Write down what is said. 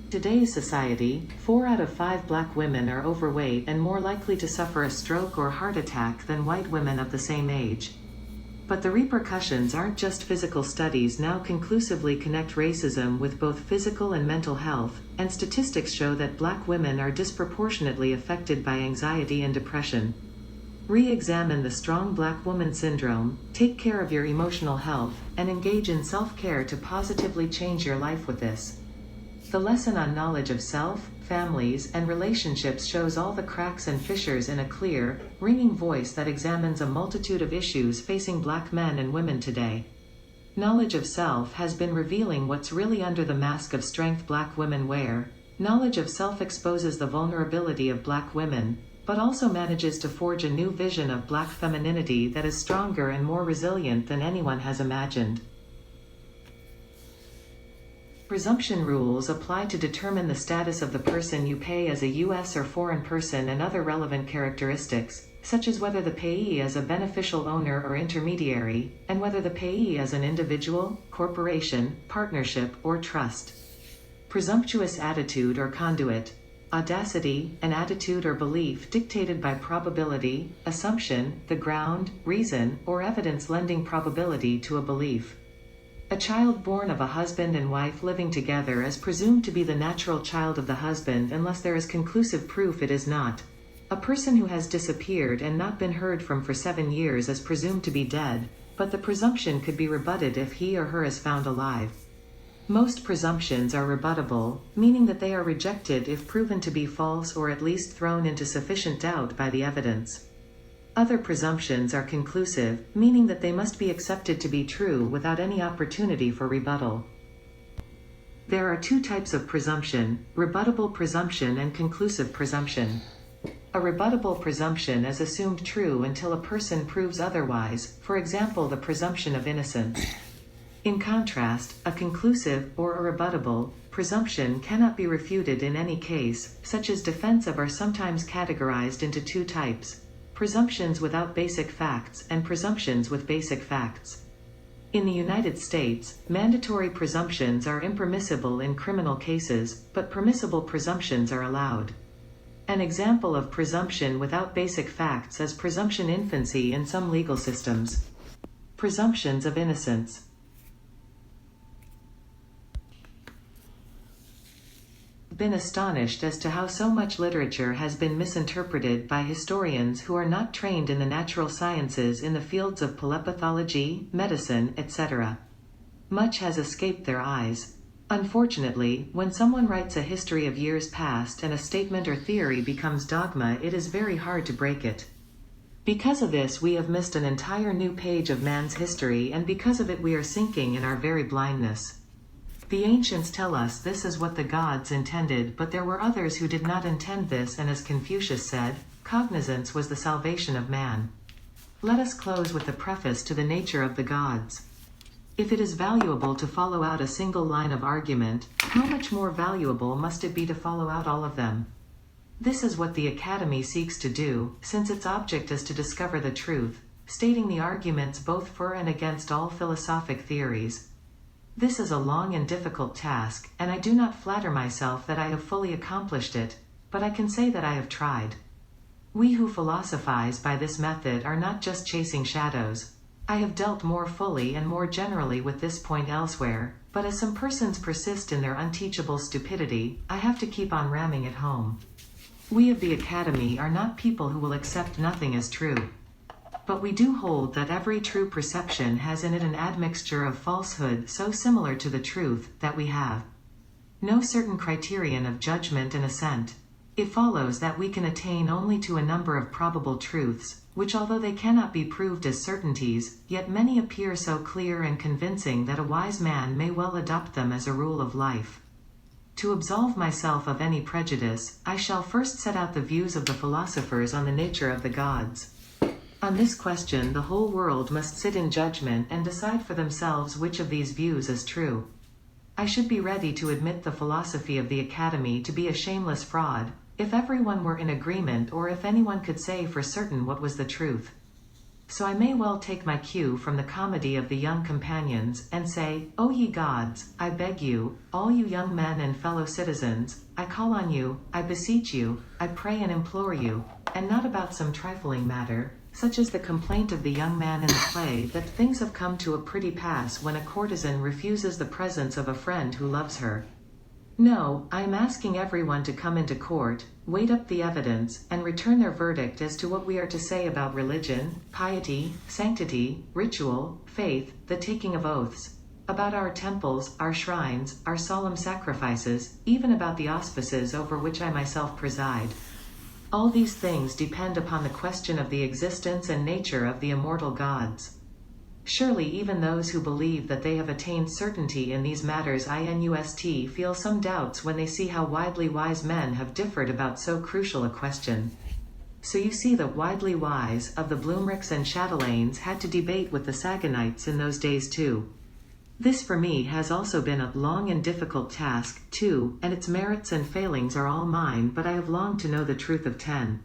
Today's society, 4 out of 5 black women are overweight and more likely to suffer a stroke or heart attack than white women of the same age. But the repercussions aren't just physical. Studies now conclusively connect racism with both physical and mental health, and statistics show that black women are disproportionately affected by anxiety and depression. Re-examine the strong black woman syndrome, take care of your emotional health, and engage in self-care to positively change your life with this. The lesson on knowledge of self, families, and relationships shows all the cracks and fissures in a clear, ringing voice that examines a multitude of issues facing black men and women today. Knowledge of self has been revealing what's really under the mask of strength black women wear. Knowledge of self exposes the vulnerability of black women, but also manages to forge a new vision of black femininity that is stronger and more resilient than anyone has imagined. Presumption rules apply to determine the status of the person you pay as a U.S. or foreign person and other relevant characteristics, such as whether the payee is a beneficial owner or intermediary, and whether the payee is an individual, corporation, partnership, or trust. Presumptuous attitude or conduit. Audacity, an attitude or belief dictated by probability, assumption, the ground, reason, or evidence lending probability to a belief. A child born of a husband and wife living together is presumed to be the natural child of the husband unless there is conclusive proof it is not. A person who has disappeared and not been heard from for 7 years is presumed to be dead, but the presumption could be rebutted if he or her is found alive. Most presumptions are rebuttable, meaning that they are rejected if proven to be false or at least thrown into sufficient doubt by the evidence. Other presumptions are conclusive, meaning that they must be accepted to be true without any opportunity for rebuttal. There are 2 types of presumption: rebuttable presumption and conclusive presumption. A rebuttable presumption is assumed true until a person proves otherwise, for example the presumption of innocence. In contrast, a conclusive, or a rebuttable, presumption cannot be refuted in any case, such as defensive are sometimes categorized into 2 types: presumptions without basic facts and presumptions with basic facts. In the United States, mandatory presumptions are impermissible in criminal cases, but permissible presumptions are allowed. An example of presumption without basic facts is presumption infancy in some legal systems. Presumptions of innocence. Been astonished as to how so much literature has been misinterpreted by historians who are not trained in the natural sciences in the fields of paleopathology, medicine, etc. Much has escaped their eyes. Unfortunately, when someone writes a history of years past and a statement or theory becomes dogma, it is very hard to break it. Because of this, we have missed an entire new page of man's history, and because of it we are sinking in our very blindness. The ancients tell us this is what the gods intended, but there were others who did not intend this, and as Confucius said, cognizance was the salvation of man. Let us close with the preface to the nature of the gods. If it is valuable to follow out a single line of argument, how much more valuable must it be to follow out all of them? This is what the Academy seeks to do, since its object is to discover the truth, stating the arguments both for and against all philosophic theories. This is a long and difficult task, and I do not flatter myself that I have fully accomplished it, but I can say that I have tried. We who philosophize by this method are not just chasing shadows. I have dealt more fully and more generally with this point elsewhere, but as some persons persist in their unteachable stupidity, I have to keep on ramming it home. We of the Academy are not people who will accept nothing as true. But we do hold that every true perception has in it an admixture of falsehood so similar to the truth that we have no certain criterion of judgment and assent. It follows that we can attain only to a number of probable truths, which although they cannot be proved as certainties, yet many appear so clear and convincing that a wise man may well adopt them as a rule of life. To absolve myself of any prejudice, I shall first set out the views of the philosophers on the nature of the gods. On this question the whole world must sit in judgment and decide for themselves which of these views is true. I should be ready to admit the philosophy of the Academy to be a shameless fraud, if everyone were in agreement or if anyone could say for certain what was the truth. So I may well take my cue from the comedy of the young companions, and say, O ye gods, I beg you, all you young men and fellow citizens, I call on you, I beseech you, I pray and implore you, and not about some trifling matter, such as the complaint of the young man in the play that things have come to a pretty pass when a courtesan refuses the presence of a friend who loves her. No, I am asking everyone to come into court, weigh up the evidence, and return their verdict as to what we are to say about religion, piety, sanctity, ritual, faith, the taking of oaths, about our temples, our shrines, our solemn sacrifices, even about the auspices over which I myself preside. All these things depend upon the question of the existence and nature of the immortal gods. Surely even those who believe that they have attained certainty in these matters inust feel some doubts when they see how widely wise men have differed about so crucial a question. So you see the widely wise of the Blumrichs and Chatelaines had to debate with the Sagunites in those days too. This for me has also been a long and difficult task, too, and its merits and failings are all mine, but I have longed to know the truth of 10.